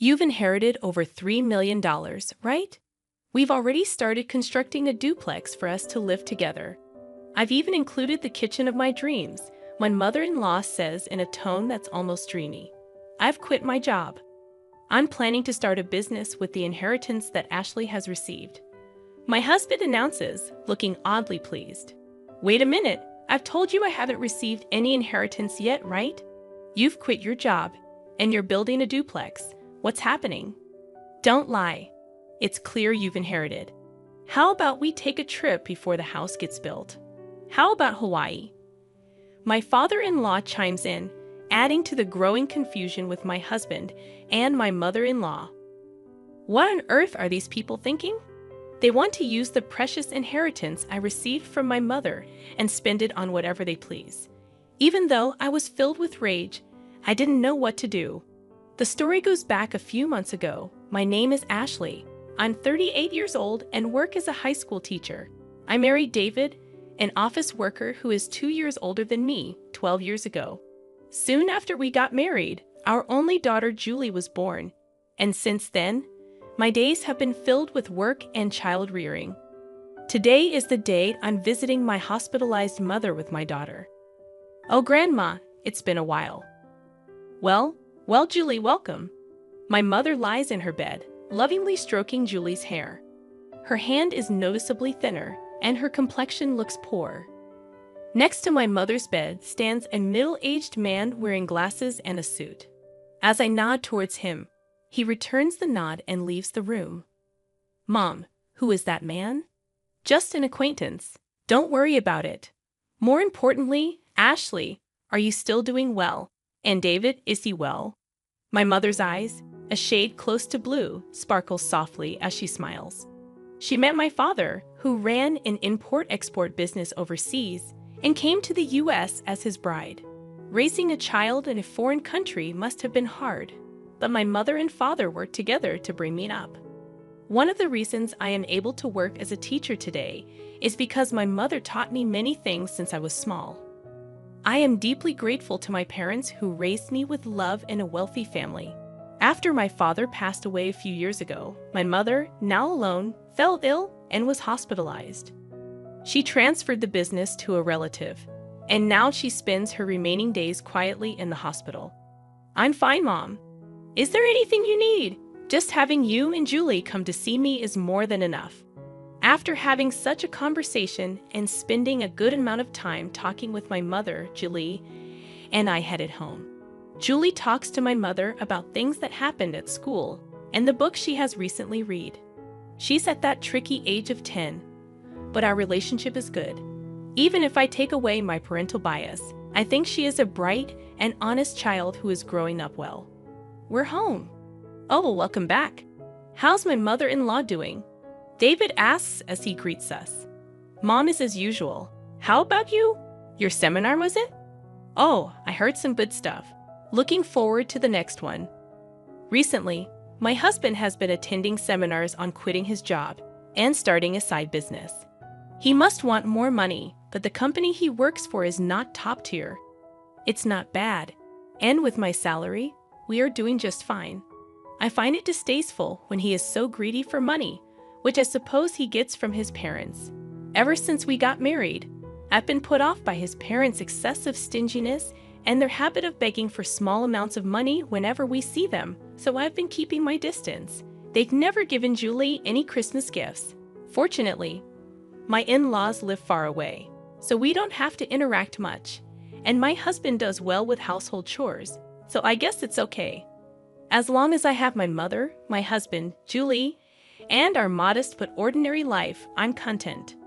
You've inherited over $3 million, right? We've already started constructing a duplex for us to live together. I've even included the kitchen of my dreams, my mother-in-law says in a tone that's almost dreamy. I've quit my job. I'm planning to start a business with the inheritance that Ashley has received. My husband announces, looking oddly pleased. Wait a minute, I've told you I haven't received any inheritance yet, right? You've quit your job, and you're building a duplex. What's happening? Don't lie. It's clear you've inherited. How about we take a trip before the house gets built? How about Hawaii? My father-in-law chimes in, adding to the growing confusion with my husband and my mother-in-law. What on earth are these people thinking? They want to use the precious inheritance I received from my mother and spend it on whatever they please. Even though I was filled with rage, I didn't know what to do. The story goes back a few months ago. My name is Ashley. I'm 38 years old and work as a high school teacher. I married David, an office worker who is 2 years older than me, 12 years ago. Soon after we got married, our only daughter Julie was born, and since then, my days have been filled with work and child rearing. Today is the day I'm visiting my hospitalized mother with my daughter. Oh, Grandma, it's been a while. Well, Julie, welcome. My mother lies in her bed, lovingly stroking Julie's hair. Her hand is noticeably thinner, and her complexion looks poor. Next to my mother's bed stands a middle-aged man wearing glasses and a suit. As I nod towards him, he returns the nod and leaves the room. Mom, who is that man? Just an acquaintance. Don't worry about it. More importantly, Ashley, are you still doing well? And David, is he well? My mother's eyes, a shade close to blue, sparkle softly as she smiles. She met my father, who ran an import-export business overseas, and came to the U.S. as his bride. Raising a child in a foreign country must have been hard, but my mother and father worked together to bring me up. One of the reasons I am able to work as a teacher today is because my mother taught me many things since I was small. I am deeply grateful to my parents who raised me with love in a wealthy family. After my father passed away a few years ago, my mother, now alone, fell ill and was hospitalized. She transferred the business to a relative, and now she spends her remaining days quietly in the hospital. I'm fine, Mom. Is there anything you need? Just having you and Julie come to see me is more than enough. After having such a conversation and spending a good amount of time talking with my mother, Julie, and I headed home. Julie talks to my mother about things that happened at school and the book she has recently read. She's at that tricky age of 10, but our relationship is good. Even if I take away my parental bias, I think she is a bright and honest child who is growing up well. We're home. Oh, welcome back. How's my mother-in-law doing? David asks as he greets us. Mom is as usual. How about you? Your seminar, was it? Oh, I heard some good stuff. Looking forward to the next one. Recently, my husband has been attending seminars on quitting his job and starting a side business. He must want more money, but the company he works for is not top tier. It's not bad, and with my salary, we are doing just fine. I find it distasteful when he is so greedy for money, which I suppose he gets from his parents. Ever since we got married, I've been put off by his parents' excessive stinginess and their habit of begging for small amounts of money whenever we see them, so I've been keeping my distance. They've never given Julie any Christmas gifts. Fortunately, my in-laws live far away, so we don't have to interact much, and my husband does well with household chores, so I guess it's okay. As long as I have my mother, my husband, Julie, and our modest but ordinary life, I'm content.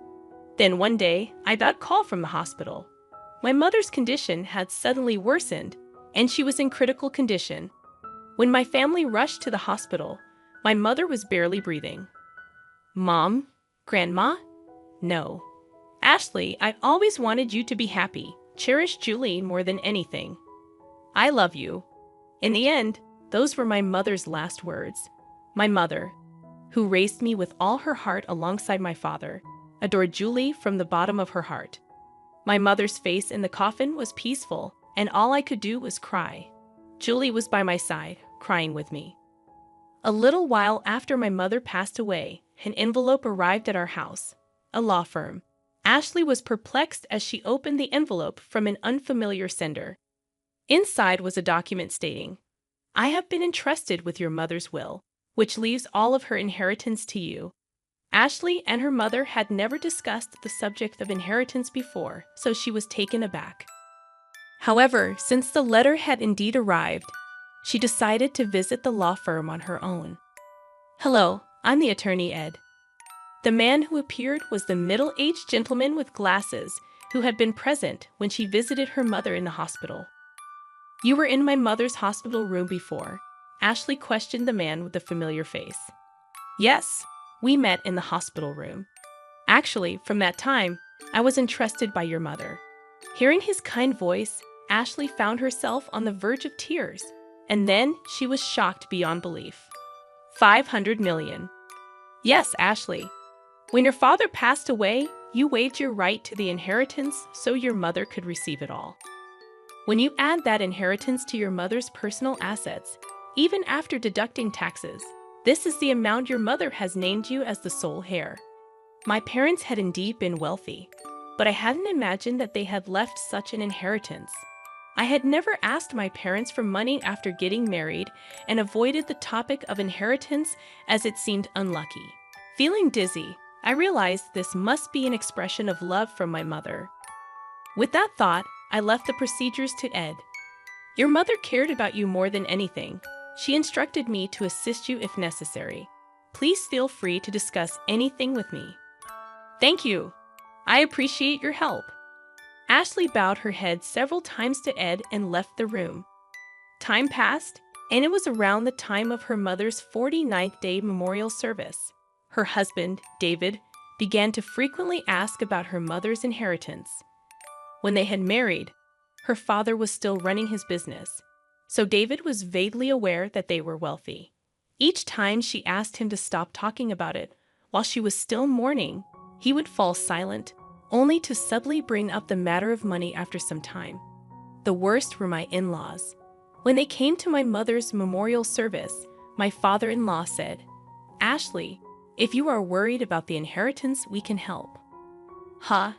Then one day, I got a call from the hospital. My mother's condition had suddenly worsened, and she was in critical condition. When my family rushed to the hospital, my mother was barely breathing. Mom? Grandma? No. Ashley, I always wanted you to be happy. Cherish Julie more than anything. I love you. In the end, those were my mother's last words. My mother, who raised me with all her heart alongside my father, adored Julie from the bottom of her heart. My mother's face in the coffin was peaceful, and all I could do was cry. Julie was by my side, crying with me. A little while after my mother passed away, an envelope arrived at our house, a law firm. Ashley was perplexed as she opened the envelope from an unfamiliar sender. Inside was a document stating, "I have been entrusted with your mother's will, which leaves all of her inheritance to you." Ashley and her mother had never discussed the subject of inheritance before, so she was taken aback. However, since the letter had indeed arrived, she decided to visit the law firm on her own. "Hello, I'm the attorney Ed." The man who appeared was the middle-aged gentleman with glasses who had been present when she visited her mother in the hospital. "You were in my mother's hospital room before?" Ashley questioned the man with the familiar face. "Yes, we met in the hospital room. Actually, from that time, I was entrusted by your mother." Hearing his kind voice, Ashley found herself on the verge of tears, and then she was shocked beyond belief. 500 million. Yes, Ashley. When your father passed away, you waived your right to the inheritance so your mother could receive it all. When you add that inheritance to your mother's personal assets, even after deducting taxes, this is the amount your mother has named you as the sole heir. My parents had indeed been wealthy, but I hadn't imagined that they had left such an inheritance. I had never asked my parents for money after getting married and avoided the topic of inheritance as it seemed unlucky. Feeling dizzy, I realized this must be an expression of love from my mother. With that thought, I left the procedures to Ed. "Your mother cared about you more than anything. She instructed me to assist you if necessary. Please feel free to discuss anything with me." "Thank you. I appreciate your help." Ashley bowed her head several times to Ed and left the room. Time passed, and it was around the time of her mother's 49th day memorial service. Her husband, David, began to frequently ask about her mother's inheritance. When they had married, her father was still running his business, so David was vaguely aware that they were wealthy. Each time she asked him to stop talking about it while she was still mourning, he would fall silent, only to subtly bring up the matter of money after some time. The worst were my in-laws. When they came to my mother's memorial service, my father-in-law said, "Ashley, if you are worried about the inheritance, we can help." Huh?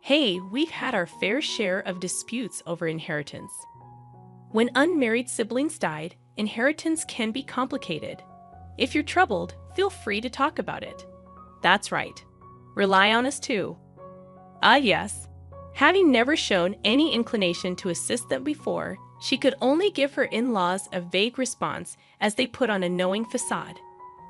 Hey, we've had our fair share of disputes over inheritance. When unmarried siblings died, inheritance can be complicated. If you're troubled, feel free to talk about it. That's right. Rely on us too. Yes. Having never shown any inclination to assist them before, she could only give her in-laws a vague response as they put on a knowing facade.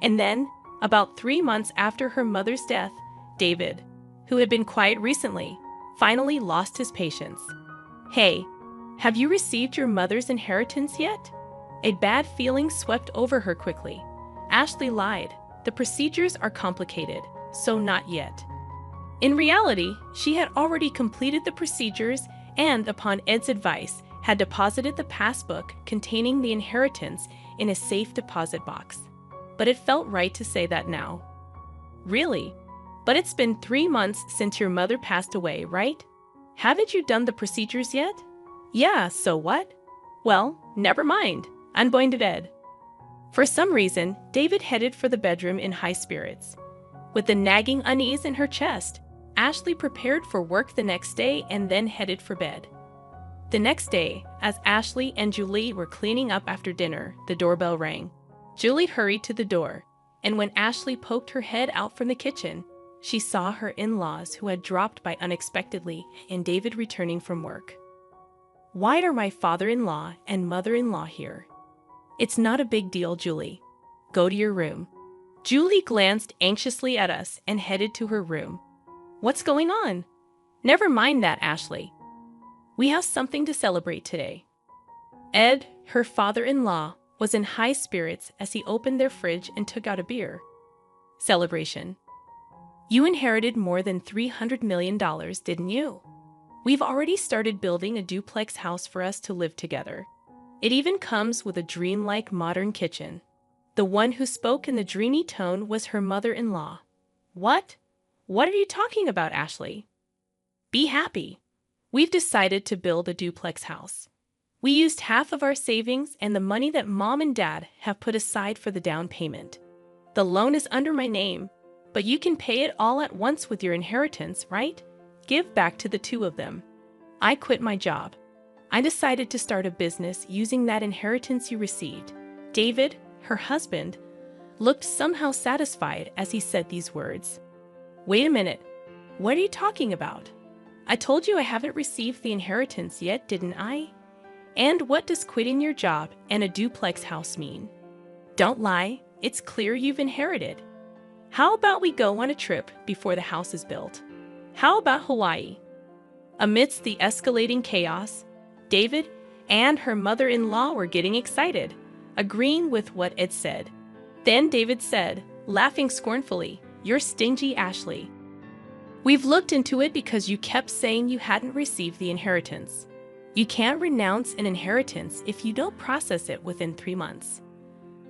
And then, about 3 months after her mother's death, David, who had been quiet recently, finally lost his patience. "Hey, have you received your mother's inheritance yet?" A bad feeling swept over her quickly. Ashley lied. The procedures are complicated, so not yet. In reality, she had already completed the procedures and, upon Ed's advice, had deposited the passbook containing the inheritance in a safe deposit box. But it felt right to say that now. "Really? But it's been 3 months since your mother passed away, right? Haven't you done the procedures yet?" "Yeah, so what?" "Well, never mind. I'm going to bed." For some reason, David headed for the bedroom in high spirits. With the nagging unease in her chest, Ashley prepared for work the next day and then headed for bed. The next day, as Ashley and Julie were cleaning up after dinner, the doorbell rang. Julie hurried to the door, and when Ashley poked her head out from the kitchen, she saw her in-laws who had dropped by unexpectedly and David returning from work. "Why are my father-in-law and mother-in-law here?" "It's not a big deal, Julie. Go to your room." Julie glanced anxiously at us and headed to her room. "What's going on?" "Never mind that, Ashley. We have something to celebrate today." Ed, her father-in-law, was in high spirits as he opened their fridge and took out a beer. "Celebration. You inherited more than $300 million, didn't you? We've already started building a duplex house for us to live together. It even comes with a dreamlike modern kitchen." The one who spoke in the dreamy tone was her mother-in-law. "What? What are you talking about, Ashley?" "Be happy. We've decided to build a duplex house. We used half of our savings and the money that Mom and Dad have put aside for the down payment. The loan is under my name, but you can pay it all at once with your inheritance, right? Give back to the two of them. I quit my job. I decided to start a business using that inheritance you received. David, her husband, looked somehow satisfied as he said these words. Wait a minute. What are you talking about? I told you I haven't received the inheritance yet, didn't I? And what does quitting your job and a duplex house mean? Don't lie, it's clear you've inherited. How about we go on a trip before the house is built? How about Hawaii? Amidst the escalating chaos, David and her mother-in-law were getting excited, agreeing with what Ed said. Then David said, laughing scornfully, "You're stingy, Ashley. We've looked into it because you kept saying you hadn't received the inheritance. You can't renounce an inheritance if you don't process it within 3 months.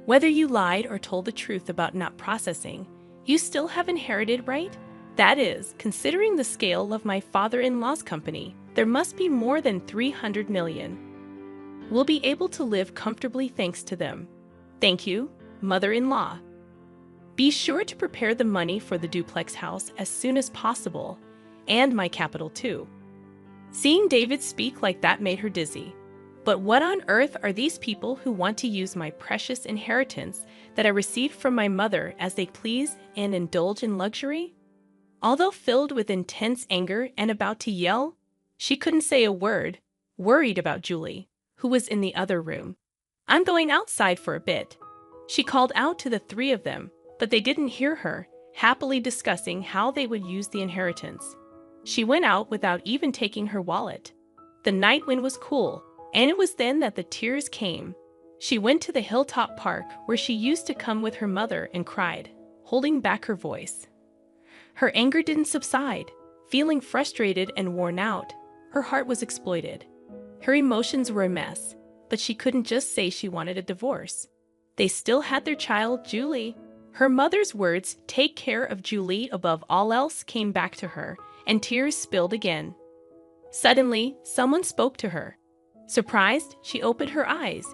Whether you lied or told the truth about not processing, you still have inherited, right? That is, considering the scale of my father-in-law's company, there must be more than 300 million. We'll be able to live comfortably thanks to them. Thank you, mother-in-law. Be sure to prepare the money for the duplex house as soon as possible, and my capital too." Seeing David speak like that made her dizzy. But what on earth are these people who want to use my precious inheritance that I received from my mother as they please and indulge in luxury? Although filled with intense anger and about to yell, she couldn't say a word, worried about Julie, who was in the other room. "I'm going outside for a bit." She called out to the three of them, but they didn't hear her, happily discussing how they would use the inheritance. She went out without even taking her wallet. The night wind was cool, and it was then that the tears came. She went to the hilltop park where she used to come with her mother and cried, holding back her voice. Her anger didn't subside. Feeling frustrated and worn out, her heart was exploited. Her emotions were a mess, but she couldn't just say she wanted a divorce. They still had their child, Julie. Her mother's words, "Take care of Julie above all else," came back to her, and tears spilled again. Suddenly, someone spoke to her. Surprised, she opened her eyes,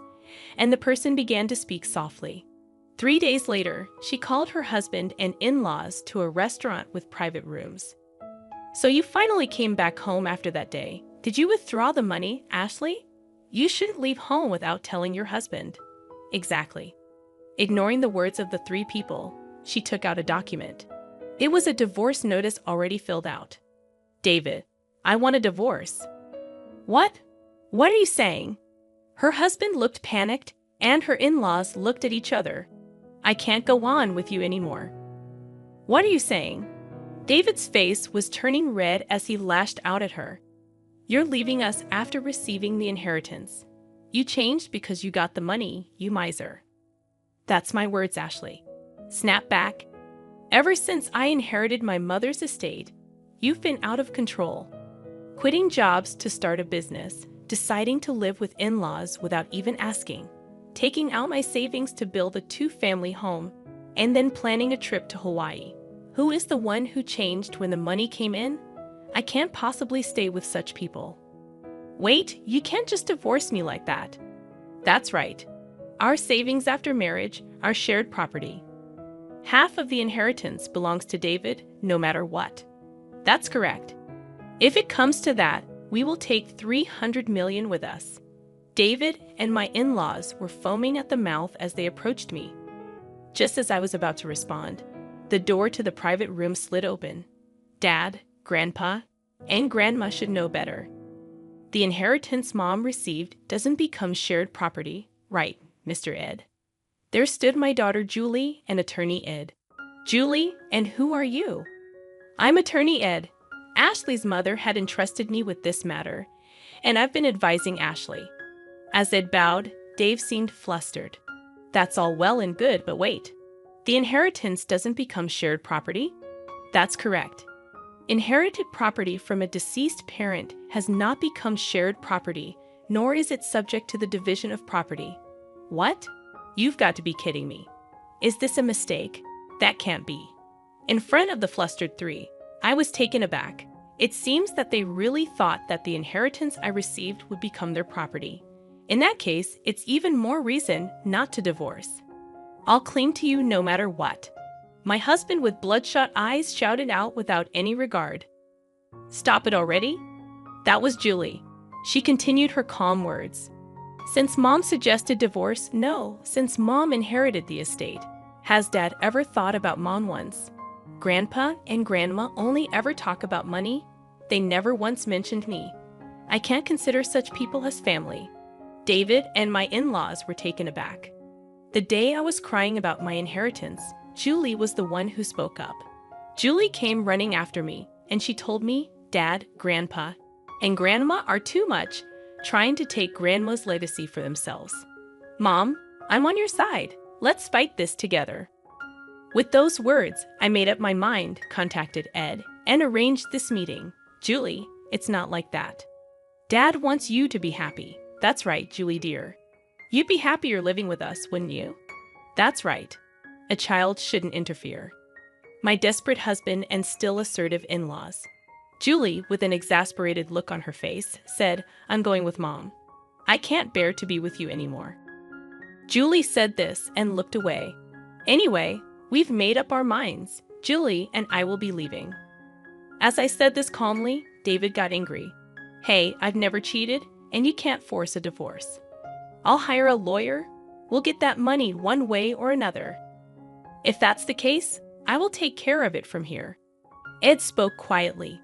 and the person began to speak softly. 3 days later, she called her husband and in-laws to a restaurant with private rooms. "So you finally came back home after that day. Did you withdraw the money, Ashley? You shouldn't leave home without telling your husband." "Exactly." Ignoring the words of the three people, she took out a document. It was a divorce notice already filled out. "David, I want a divorce." "What? What are you saying?" Her husband looked panicked, and her in-laws looked at each other. "I can't go on with you anymore." "What are you saying?" David's face was turning red as he lashed out at her. "You're leaving us after receiving the inheritance. You changed because you got the money, you miser." "That's my words, Ashley." Snap back. "Ever since I inherited my mother's estate, you've been out of control. Quitting jobs to start a business, deciding to live with in-laws without even asking, taking out my savings to build a 2-family home, and then planning a trip to Hawaii. Who is the one who changed when the money came in? I can't possibly stay with such people." "Wait, you can't just divorce me like that." "That's right. Our savings after marriage are shared property. Half of the inheritance belongs to David, no matter what." "That's correct. If it comes to that, we will take 300 million with us." David and my in-laws were foaming at the mouth as they approached me. Just as I was about to respond, the door to the private room slid open. Dad, Grandpa, and Grandma should know better. The inheritance Mom received doesn't become shared property, right, Mr. Ed? There stood my daughter Julie and Attorney Ed. "Julie, and who are you?" "I'm Attorney Ed. Ashley's mother had entrusted me with this matter, and I've been advising Ashley." As Ed bowed, Dave seemed flustered. "That's all well and good, but wait. The inheritance doesn't become shared property?" "That's correct. Inherited property from a deceased parent has not become shared property, nor is it subject to the division of property." "What? You've got to be kidding me. Is this a mistake? That can't be." In front of the flustered three, I was taken aback. It seems that they really thought that the inheritance I received would become their property. In that case, it's even more reason not to divorce. I'll cling to you no matter what. My husband with bloodshot eyes shouted out without any regard. Stop it already? That was Julie. She continued her calm words. Since Mom suggested divorce, no, since Mom inherited the estate. Has Dad ever thought about Mom once? Grandpa and Grandma only ever talk about money. They never once mentioned me. I can't consider such people as family. David and my in-laws were taken aback. The day I was crying about my inheritance, Julie was the one who spoke up. Julie came running after me, and she told me Dad, Grandpa, and Grandma are too much, trying to take Grandma's legacy for themselves. Mom, I'm on your side. Let's fight this together. With those words, I made up my mind, contacted Ed, and arranged this meeting. Julie, it's not like that. Dad wants you to be happy. That's right, Julie dear. You'd be happier living with us, wouldn't you? That's right. A child shouldn't interfere. My desperate husband and still assertive in-laws. Julie, with an exasperated look on her face, said, I'm going with Mom. I can't bear to be with you anymore. Julie said this and looked away. Anyway, we've made up our minds. Julie and I will be leaving. As I said this calmly, David got angry. Hey, I've never cheated, and you can't force a divorce. I'll hire a lawyer. We'll get that money one way or another. If that's the case, I will take care of it from here. Ed spoke quietly.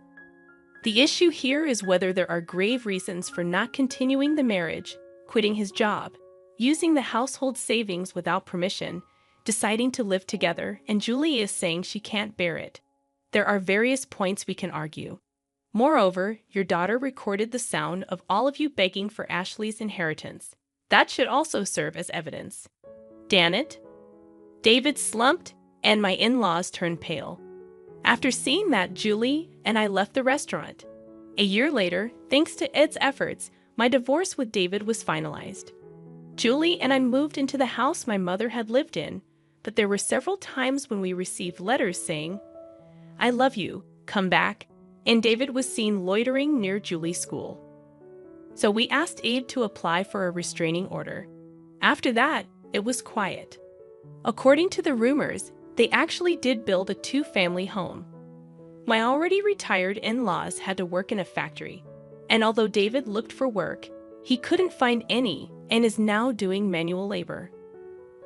The issue here is whether there are grave reasons for not continuing the marriage, quitting his job, using the household savings without permission, deciding to live together, and Julie is saying she can't bear it. There are various points we can argue. Moreover, your daughter recorded the sound of all of you begging for Ashley's inheritance. That should also serve as evidence. Damn it. David slumped, and my in-laws turned pale. After seeing that, Julie and I left the restaurant. A year later, thanks to Ed's efforts, my divorce with David was finalized. Julie and I moved into the house my mother had lived in, but there were several times when we received letters saying, I love you, come back, and David was seen loitering near Julie's school. So we asked Abe to apply for a restraining order. After that, it was quiet. According to the rumors, they actually did build a two-family home. My already retired in-laws had to work in a factory, and although David looked for work, he couldn't find any and is now doing manual labor.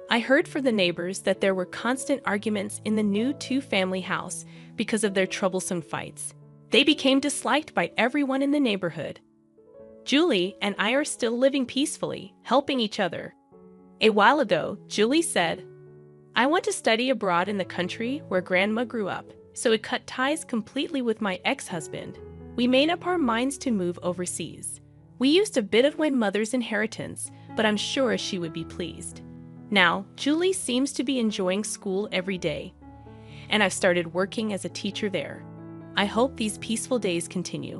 I heard from the neighbors that there were constant arguments in the new two-family house because of their troublesome fights. They became disliked by everyone in the neighborhood. Julie and I are still living peacefully, helping each other. A while ago, Julie said, I want to study abroad in the country where Grandma grew up, so it cut ties completely with my ex-husband. We made up our minds to move overseas. We used a bit of my mother's inheritance, but I'm sure she would be pleased. Now, Julie seems to be enjoying school every day, and I've started working as a teacher there. I hope these peaceful days continue.